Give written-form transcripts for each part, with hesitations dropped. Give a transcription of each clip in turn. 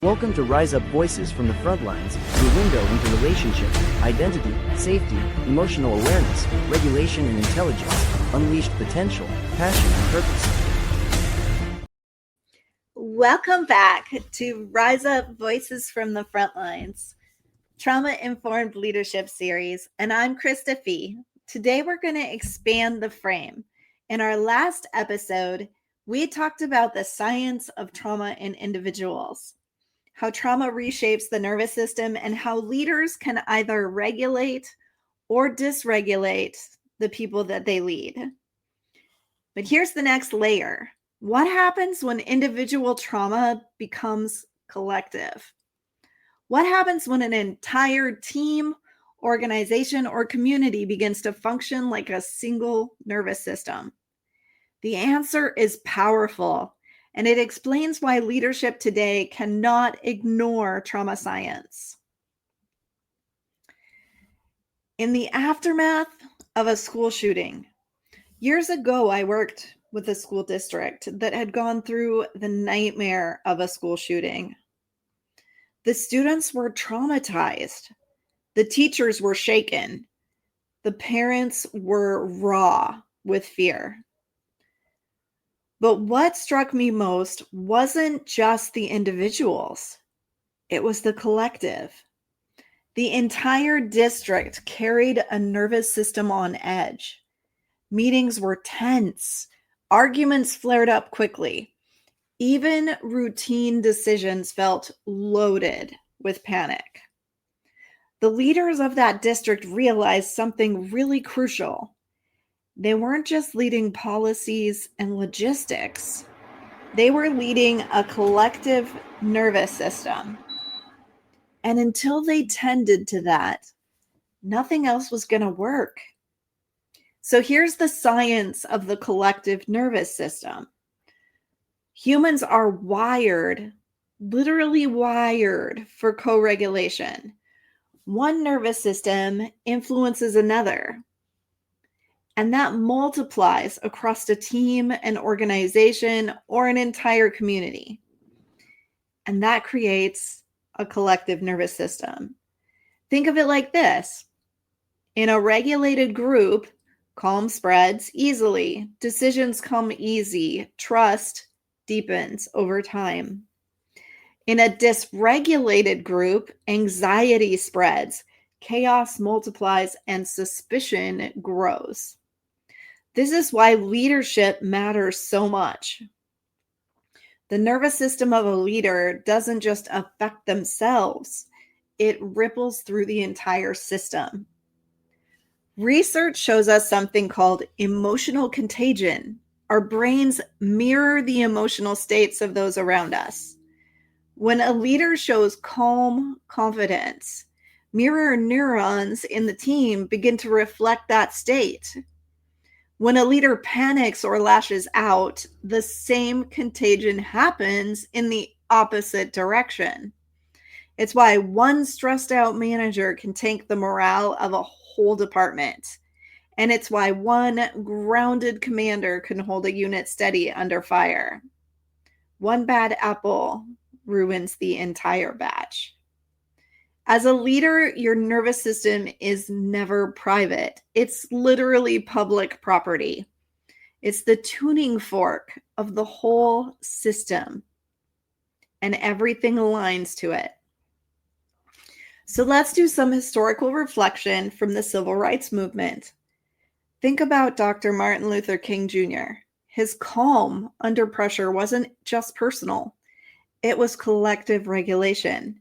Welcome to Rise Up Voices from the Frontlines, your window into relationship, identity, safety, emotional awareness, regulation and intelligence, unleashed potential, passion and purpose. Welcome back to Rise Up Voices from the Frontlines, trauma-informed leadership series, and I'm Krista Fee. Today we're going to expand the frame. In our last episode, we talked about the science of trauma in individuals, how trauma reshapes the nervous system, and how leaders can either regulate or dysregulate the people that they lead. But here's the next layer. What happens when individual trauma becomes collective? What happens when an entire team, organization, or community begins to function like a single nervous system? The answer is powerful, and it explains why leadership today cannot ignore trauma science. In the aftermath of a school shooting, years ago, I worked with a school district that had gone through the nightmare of a school shooting. The students were traumatized. The teachers were shaken. The parents were raw with fear. But what struck me most wasn't just the individuals. It was the collective. The entire district carried a nervous system on edge. Meetings were tense. Arguments flared up quickly. Even routine decisions felt loaded with panic. The leaders of that district realized something really crucial. They weren't just leading policies and logistics. They were leading a collective nervous system. And until they tended to that, nothing else was going to work. So here's the science of the collective nervous system. Humans are wired, literally wired, for co-regulation. One nervous system influences another, and that multiplies across a team, an organization, or an entire community. And that creates a collective nervous system. Think of it like this. In a regulated group, calm spreads easily. Decisions come easy. Trust deepens over time. In a dysregulated group, anxiety spreads, chaos multiplies, and suspicion grows. This is why leadership matters so much. The nervous system of a leader doesn't just affect themselves, it ripples through the entire system. Research shows us something called emotional contagion. Our brains mirror the emotional states of those around us. When a leader shows calm confidence, mirror neurons in the team begin to reflect that state. When a leader panics or lashes out, the same contagion happens in the opposite direction. It's why one stressed out manager can tank the morale of a whole department. And it's why one grounded commander can hold a unit steady under fire. One bad apple ruins the entire batch. As a leader, your nervous system is never private. It's literally public property. It's the tuning fork of the whole system, and everything aligns to it. So let's do some historical reflection from the civil rights movement. Think about Dr. Martin Luther King Jr. His calm under pressure wasn't just personal. It was collective regulation.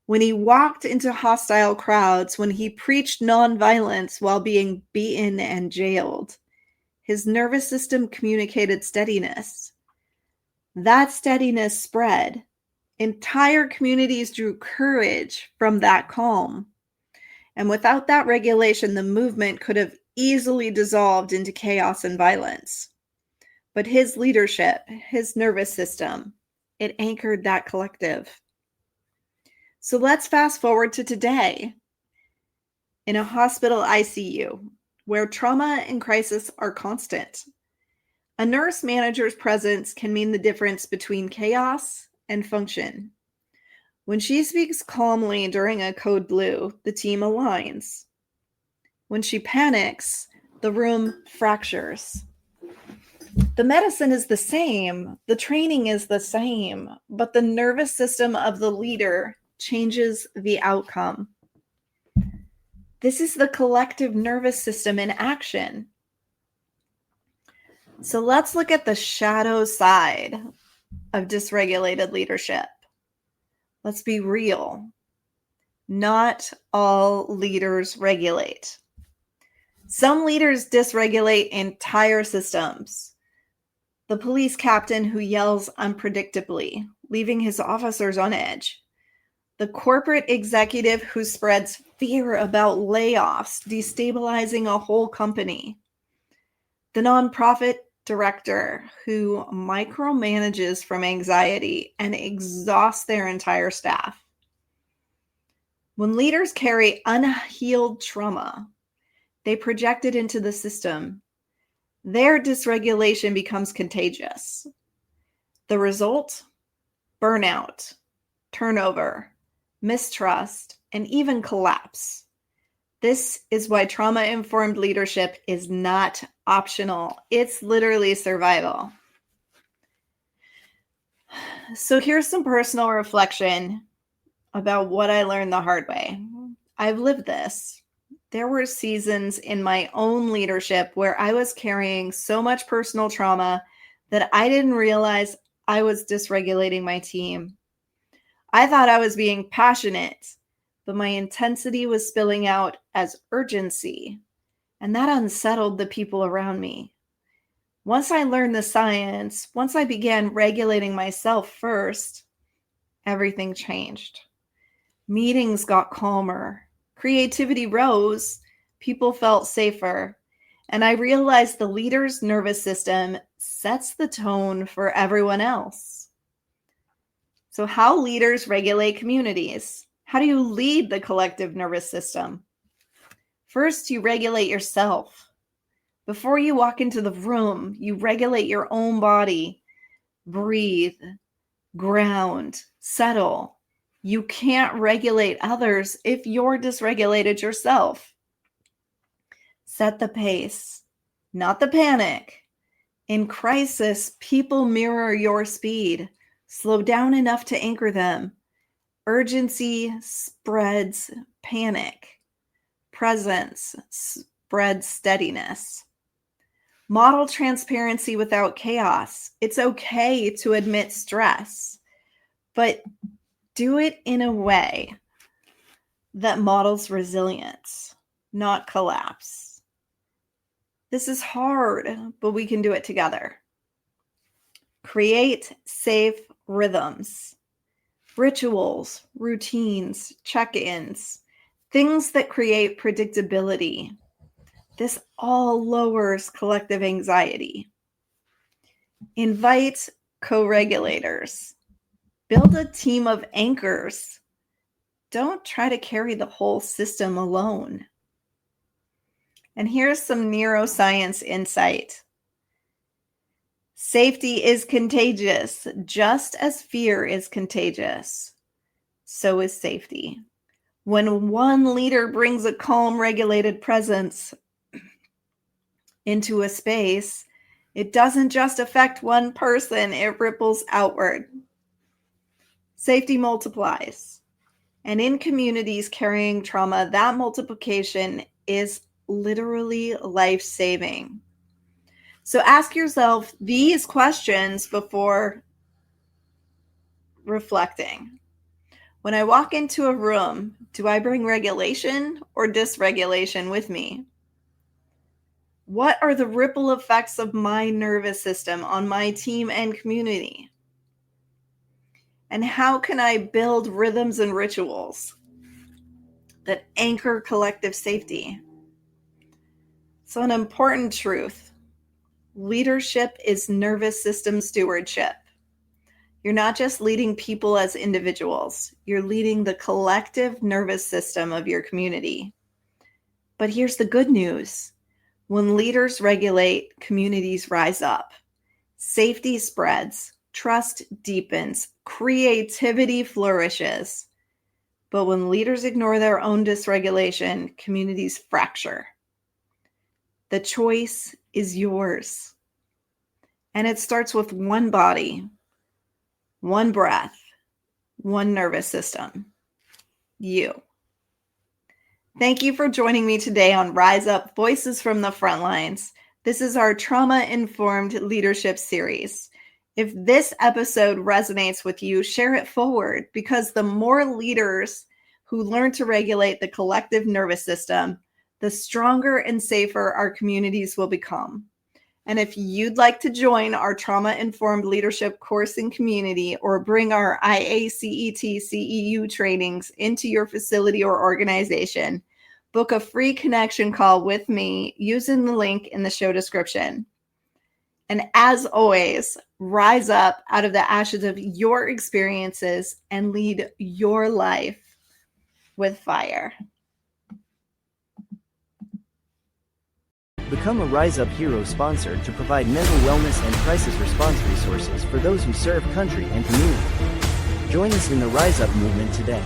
When he walked into hostile crowds, when he preached nonviolence while being beaten and jailed, his nervous system communicated steadiness. That steadiness spread. Entire communities drew courage from that calm. And without that regulation, the movement could have easily dissolved into chaos and violence. But his leadership, his nervous system, it anchored that collective. So let's fast forward to today. In a hospital ICU, where trauma and crisis are constant, a nurse manager's presence can mean the difference between chaos and function. When she speaks calmly during a code blue, the team aligns. When she panics, the room fractures. The medicine is the same, the training is the same, but the nervous system of the leader changes the outcome. This is the collective nervous system in action. So let's look at the shadow side of dysregulated leadership. Let's be real. Not all leaders regulate. Some leaders dysregulate entire systems. The police captain who yells unpredictably, leaving his officers on edge. The corporate executive who spreads fear about layoffs, destabilizing a whole company. The nonprofit director who micromanages from anxiety and exhausts their entire staff. When leaders carry unhealed trauma, they project it into the system. Their dysregulation becomes contagious. The result? Burnout, turnover, mistrust, and even collapse. This is why trauma-informed leadership is not optional. It's literally survival. So here's some personal reflection about what I learned the hard way. I've lived this. There were seasons in my own leadership where I was carrying so much personal trauma that I didn't realize I was dysregulating my team. I thought I was being passionate, but my intensity was spilling out as urgency, and that unsettled the people around me. Once I learned the science, once I began regulating myself first, everything changed. Meetings got calmer, creativity rose, people felt safer, and I realized the leader's nervous system sets the tone for everyone else. So how leaders regulate communities? How do you lead the collective nervous system? First, you regulate yourself. Before you walk into the room, you regulate your own body. Breathe, ground, settle. You can't regulate others if you're dysregulated yourself. Set the pace, not the panic. In crisis, people mirror your speed. Slow down enough to anchor them. Urgency spreads panic. Presence spreads steadiness. Model transparency without chaos. It's okay to admit stress, but do it in a way that models resilience, not collapse. This is hard, but we can do it together. Create safe rhythms, rituals, routines, check-ins, things that create predictability. This all lowers collective anxiety. Invite co-regulators. Build a team of anchors. Don't try to carry the whole system alone. And here's some neuroscience insight. Safety is contagious, just as fear is contagious. So is safety. When one leader brings a calm, regulated presence into a space, it doesn't just affect one person, it ripples outward. Safety multiplies. And in communities carrying trauma, that multiplication is literally life-saving. So ask yourself these questions before reflecting. When I walk into a room, do I bring regulation or dysregulation with me? What are the ripple effects of my nervous system on my team and community? And how can I build rhythms and rituals that anchor collective safety? So an important truth. Leadership is nervous system stewardship. You're not just leading people as individuals. You're leading the collective nervous system of your community. But here's the good news. When leaders regulate, communities rise up. Safety spreads, trust deepens, creativity flourishes. But when leaders ignore their own dysregulation, communities fracture. The choice is yours. And it starts with one body, one breath, one nervous system. You. Thank you for joining me today on Rise Up Voices from the Frontlines. This is our trauma-informed leadership series. If this episode resonates with you, share it forward, because the more leaders who learn to regulate the collective nervous system, the stronger and safer our communities will become. And if you'd like to join our trauma-informed leadership course and community, or bring our IACET CEU trainings into your facility or organization, book a free connection call with me using the link in the show description. And as always, rise up out of the ashes of your experiences and lead your life with fire. Become a Rise Up Hero sponsor to provide mental wellness and crisis response resources for those who serve country and community. Join us in the Rise Up movement today.